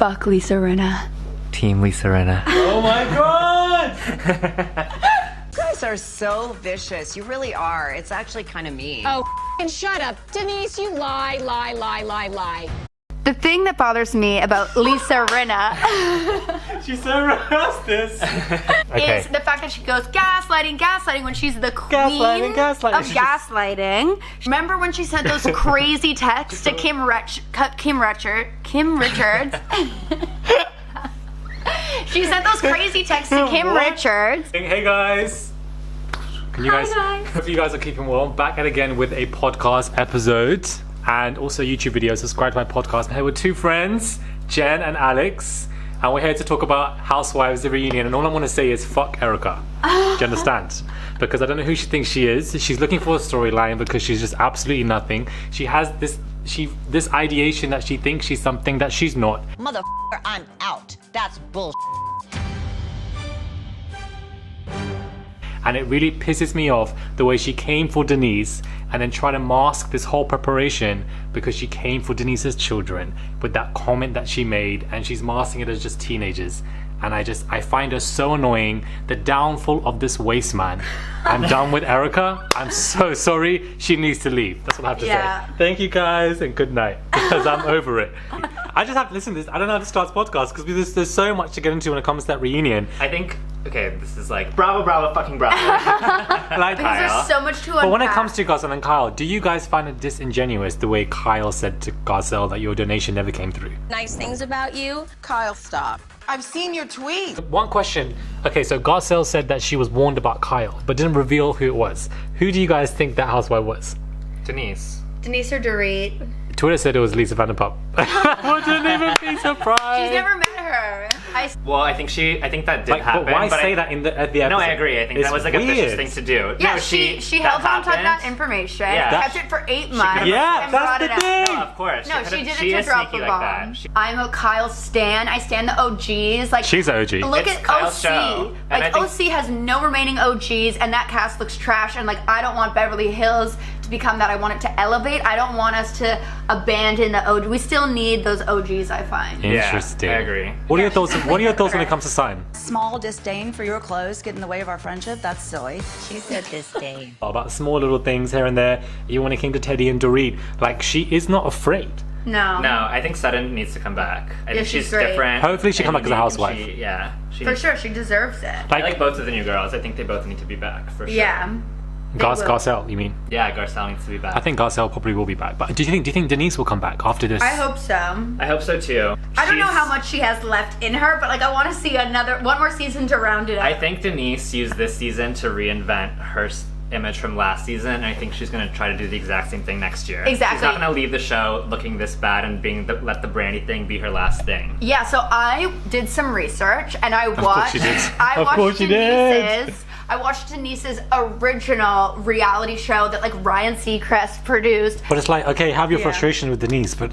Fuck Lisa Rinna. Team Lisa Rinna. Oh my god! You guys are so vicious. You really are. It's actually kind of mean. Oh, and shut up. Denise, you lie. The thing that bothers me about Lisa Rinna She's so rastas. is the fact that she goes gaslighting when she's the queen Gaslighting. of gaslighting. Remember when she sent those crazy texts to Kim Richards? She sent those crazy texts to Kim Richards. Hey guys. Can you Hi, guys? guys. Hope you guys are keeping well. Back at again with a podcast episode and also YouTube video. Subscribe to my podcast. I'm here with two friends, Jen and Alex, and we're here to talk about Housewives, the reunion. And all I want to say is fuck Erika. Do you understand? Because I don't know who she thinks she is. She's looking for a storyline because she's just absolutely nothing. She has this ideation that she thinks she's something that she's not. Motherfucker, I'm out. That's bullshit. And it really pisses me off the way she came for Denise and then try to mask this whole preparation because she came for Denise's children with that comment that she made, and she's masking it as just teenagers. And I find her so annoying. The downfall of this waste man. I'm done with Erika. I'm so sorry. She needs to leave. That's what I have to say. Thank you guys and good night, because I'm over it. I just have to listen to this. I don't know how to start this podcast because there's so much to get into when it comes to that reunion. I think, okay, this is like bravo, fucking bravo. Like, Because there's so much to unpack. but when it comes to Garcelle and Kyle, do you guys find it disingenuous the way Kyle said to Garcelle that your donation never came through? Nice things about you. Kyle, stop. I've seen your tweet. One question. Okay, so Garcelle said that she was warned about Kyle, but didn't reveal who it was. Who do you guys think that housewife was? Denise. Denise or Dorit. Twitter said it was Lisa Vanderpump. I wouldn't even be surprised. She's never met her. Well, I think that did happen. But why say I, that at the episode? No, I agree. I think It's that was like a vicious weird. thing to do. Yeah, no, she that held on to that happened. information, Yeah. kept it for 8 months, Yeah, and that's brought the it out. thing. No, of course. No, she did it to is drop the sneaky bomb. like that. I'm a Kyle stan. I stan the OGs. Like She's an OG. Look It's at Kyle's OC. show. And Like I think- OC has no remaining OGs, and that cast looks trash. And like I don't want Beverly Hills to become that. I want it to elevate. I don't want us to abandon the OG. We still need those OGs. I find. Interesting. I agree. What are your thoughts? What are your thoughts when it comes to sign? Small disdain for your clothes get in the way of our friendship. That's silly. She said disdain. About small little things here and there. Even when it came to Teddy and Dorit, like she is not afraid. No. No, I think Sutton needs to come back. I think she's she's great. different. Hopefully she come and back as a unique, and housewife. she For needs- sure, she deserves it. I like both of the new girls. I think they both need to be back for sure. Yeah. They will. Garcelle, you mean? Yeah, Garcelle needs to be back. I think Garcelle probably will be back. But do you think Denise will come back after this? I hope so. I hope so too. I don't know She's- how much she has left in her, but like I want to see one more season to round it up. I think Denise used this season to reinvent her image from last season, and I think she's going to try to do the exact same thing next year. Exactly. She's not going to leave the show looking this bad and let the Brandy thing be her last thing. Yeah, so I did some research and I course watched. you did. I Of watched course you did. Denise's. I watched Denise's original reality show that like Ryan Seacrest produced. But it's like, okay, have your Yeah. frustration with Denise, but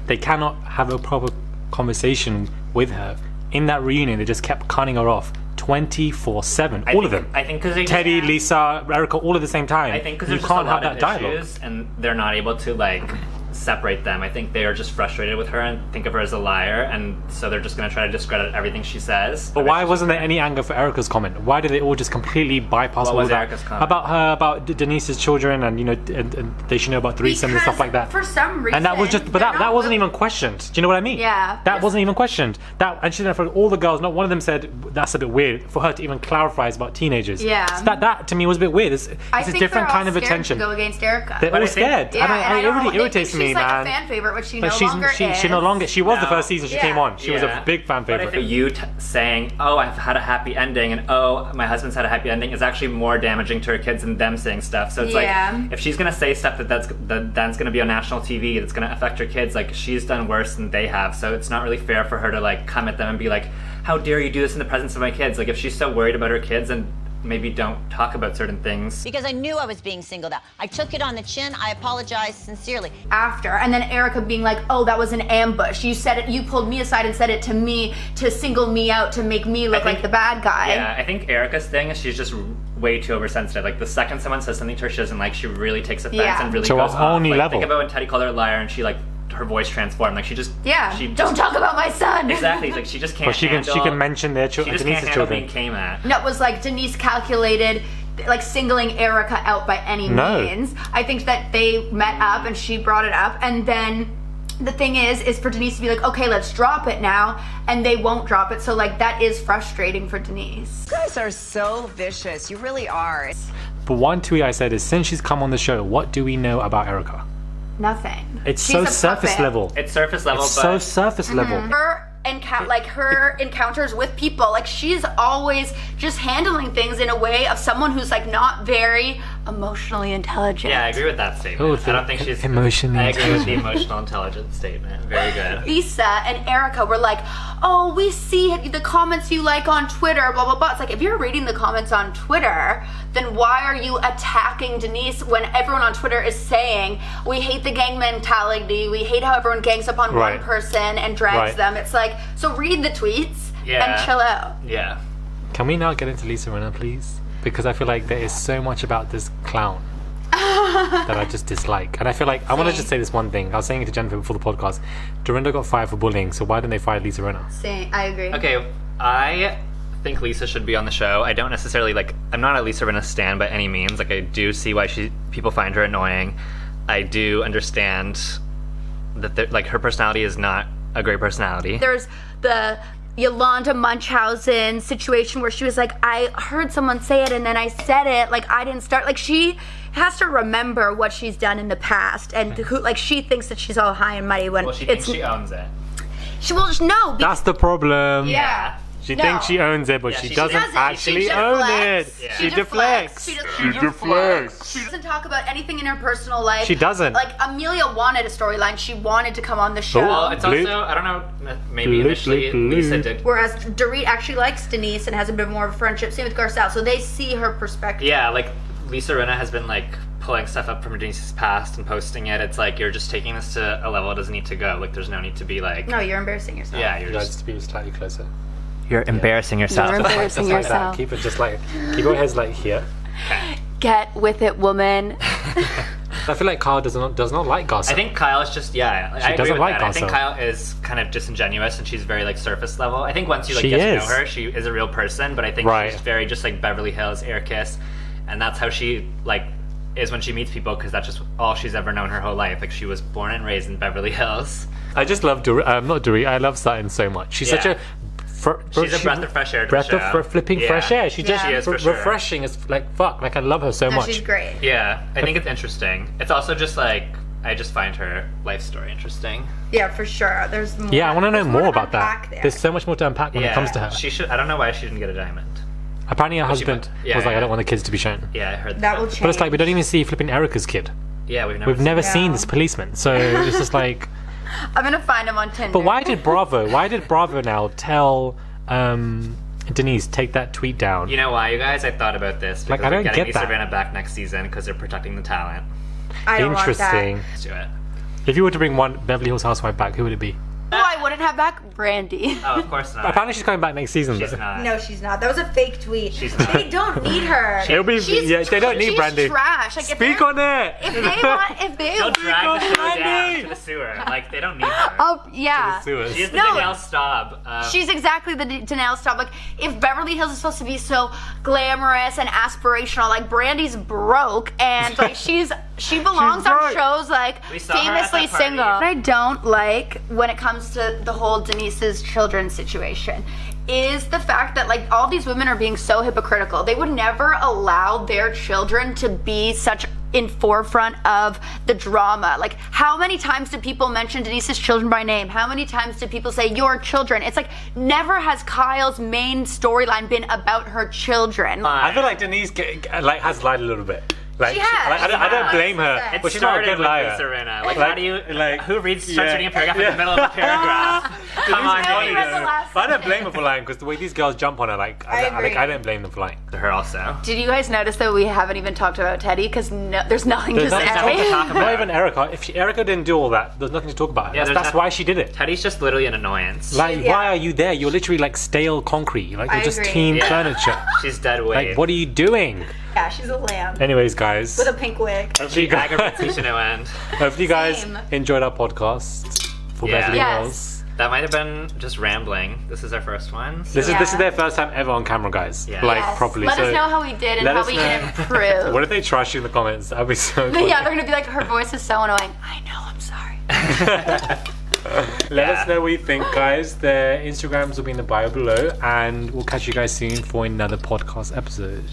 they cannot have a proper conversation with her. In that reunion, they just kept cutting her off 24/7. All of them. I think because Teddy, Lisa, Erika, all at the same time. I think because you there's just can't a lot have of that dialogue. issues, and they're not able to like separate them. I think they are just frustrated with her and think of her as a liar, and so they're just going to try to discredit everything she says. But why wasn't there any anger for Erika's comment? Why did they all just completely bypass What all was that? Erika's comment? About her, about Denise's children, and and they should know about threesomes and stuff like that. For some reason. And that was just, but they're that not wasn't will- even questioned. Do you know what I mean? Yeah. That wasn't even questioned. And she said for all the girls, not one of them said that's a bit weird for her to even clarify it's about teenagers. Yeah. So that to me was a bit weird. It's I a think different they're all kind of scared attention. To go against Erika. They're But all I think- scared. Yeah, and and I it don't really know, they irritates think me, she's like man. a fan favorite, which she But no longer she is. no longer. She was the No. first season she Yeah. came on. She was Yeah. a big fan But favorite. if you saying, "Oh, I've had a happy ending," and "Oh, my husband's had a happy ending," is actually more damaging to her kids than them saying stuff. So it's Yeah. like if she's gonna say stuff that's gonna be on national TV, that's gonna affect her kids, like she's done worse than they have. So it's not really fair for her to like come at them and be like, "How dare you do this in the presence of my kids?" Like if she's so worried about her kids, then maybe don't talk about certain things. Because I knew I was being singled out. I took it on the chin. I apologize sincerely. After, and then Erika being like, "Oh, that was an ambush. You said it. You pulled me aside and said it to me to single me out to make me look think- like the bad guy." Yeah, I think Erika's thing is she's just way too oversensitive. Like the second someone says something to her she doesn't like, she really takes offense Yeah. and really To a goes whole off. new Like, level. think about when Teddy called her a liar and she like her voice transformed. Like she just she don't talk about my son. Exactly. Like she just can't. But she can mention their She just Denise's can't handle children. being came at. No, it was like Denise calculated, like singling Erika out by any means. I think that they met up and she brought it up, and then the thing is for Denise to be like, okay, let's drop it now, and they won't drop it. So like that is frustrating for Denise. You guys are so vicious. You really are. But one tweet I said is, since she's come on the show, what do we know about Erika? Nothing. It's She's so a surface puppet. level. It's surface level, It's but so surface level. Her encounters with people, like she's always just handling things in a way of someone who's like not very emotionally intelligent. yeah, I agree with that statement. Oh, I don't think she's emotionally I agree with the emotional intelligence statement. Very good. Lisa and Erika were like, oh, we see the comments you like on Twitter, blah, blah, blah. It's like, if you're reading the comments on Twitter, then why are you attacking Denise when everyone on Twitter is saying, we hate the gang mentality, we hate how everyone gangs up on one person and drags them. It's like, so read the tweets and chill out. Yeah. Can we now get into Lisa Rinna, please? Because I feel like there is so much about this clown that I just dislike. And I feel like, I want to just say this one thing. I was saying it to Jennifer before the podcast. Dorinda got fired for bullying, so why didn't they fire Lisa Rinna? I agree. Okay, I think Lisa should be on the show. I don't necessarily, like, I'm not a Lisa Rinna stan by any means. Like, I do see why people find her annoying. I do understand that, like, her personality is not a great personality. There's the Yolanda Munchausen situation where she was like, I heard someone say it and then I said it, like I didn't start. Like she has to remember what she's done in the past, and who, like she thinks that she's all high and mighty when Well, she thinks she owns it. She will just know. That's the problem. Yeah. She thinks she owns it, but Yeah, she she doesn't doesn't. actually She own deflects. it. Yeah. She deflects. She deflects. She doesn't talk about anything in her personal life. She doesn't. Like Amelia wanted a storyline. She wanted to come on the show. Well, it's Bloop. also, I don't know, maybe Bloop, initially bloop, Lisa bloop. did. Whereas Dorit actually likes Denise and has a bit more of a friendship. Same with Garcelle. So they see her perspective. Yeah, like Lisa Rinna has been like pulling stuff up from Denise's past and posting it. It's like you're just taking this to a level it doesn't need to go. Like there's no need to be like. No, you're embarrassing yourself. Yeah, you're Just just to be slightly closer. you're embarrassing yourself. You're embarrassing Just like that. yourself. Keep it just like, keep your heads like here. Get with it, woman. I feel like Kyle does not like Garcelle. I think Kyle is just I agree doesn't with like that. I think Garcelle. Kyle is kind of disingenuous and she's very like surface level. I think once you like She get to is. know her, she is a real person. But I think Right. she's very just like Beverly Hills air kiss, and that's how she like is when she meets people because that's just all she's ever known her whole life. Like she was born and raised in Beverly Hills. I just love not Dorit. I love Sutton so much. She's such a. She's a breath of fresh air to Breath the show. of flipping Yeah. fresh air. She just She is for sure. refreshing. It's like fuck. Like I love her so No, much. she's great. Yeah, I think it's interesting. It's also just like I just find her life story interesting. Yeah, for sure. There's more. Yeah, I want to know there's more to about that. unpack there. There's so much more to unpack when Yeah, it comes to her. she should. I don't know why she didn't get a diamond. Apparently, her But she husband might- yeah, was like, yeah. "I don't want the kids to be shown." Yeah, I heard That will change. But it's like we don't even see flipping Erica's kid. Yeah, we've We've never Yeah. seen this policeman, so it's just like. I'm gonna find him on Tinder. But why did Bravo? Why did Bravo now tell Denise take that tweet down? You know why, you guys? I thought about this because Like, I we're don't getting get Lisa that. Rinna back next season because they're protecting the talent. I don't want Interesting. Let's do it. If you were to bring one Beverly Hills housewife back, who would it be? that. Oh, I wouldn't have back Brandy. Oh, of course not. Apparently, she's coming back next season. She's though. not. No, she's not. That was a fake tweet. She's not. They don't need her. It'll be. She's Yeah, they don't need she's Brandy. Trash. Like, if Speak they're- on it. If they They'll drag the show down Brandy! to the sewer. Like, they don't need her. Oh yeah. Sewers. She is the No. Danielle Staub. She's exactly the Denelle Staub. Like, if Beverly Hills is supposed to be so glamorous and aspirational, like Brandy's broke, and like she belongs on broke. shows like We saw her at Famously that party. Single. What I don't like when it comes to the whole Denise's children situation is the fact that like all these women are being so hypocritical. They would never allow their children to be such in forefront of the drama. Like, how many times do people mention Denise's children by name? How many times do people say your children? It's like never has Kyle's main storyline been about her children. I feel like Denise has lied a little bit. Like, She has. like, I don't blame her, It but she's not a started good with liar. Lisa Rinna. Like, Like- how do you like- who reads yeah. reading a paragraph in Yeah. the middle of a paragraph? Come on, I only read the Denise. last But I don't blame her for lying because the way these girls jump on her, like, I agree. I don't blame them for lying. To her also. Did you guys notice that we haven't even talked about Teddy? Because there's nothing to There's say. nothing to talk about. Not even Erica. If Erica didn't do all that, there's nothing to talk about. Yeah, that's there's that's not- why she did it. Teddy's just literally an annoyance. Like, Yeah. why are you there? You're literally like stale concrete. Like, you're I just agree. teen Yeah. furniture. She's dead weight. Like, what are you doing? Yeah, she's a lamb. Anyways, guys. With a pink wig. Hopefully you guys, Aggravates to no end. hopefully you guys Same. enjoyed our podcast for Yeah. Beverly Yes. Hills. That might have been just rambling. This is our first one. So This is their first time ever on camera, guys. Yeah. Like Yes. properly. Let so us know how we did and let how us we know. can improve. What if they trash you in the comments? That'd be so funny. Yeah, they're gonna be like, her voice is so annoying. I know, I'm sorry. Let us know what you think, guys. Their Instagrams will be in the bio below, and we'll catch you guys soon for another podcast episode.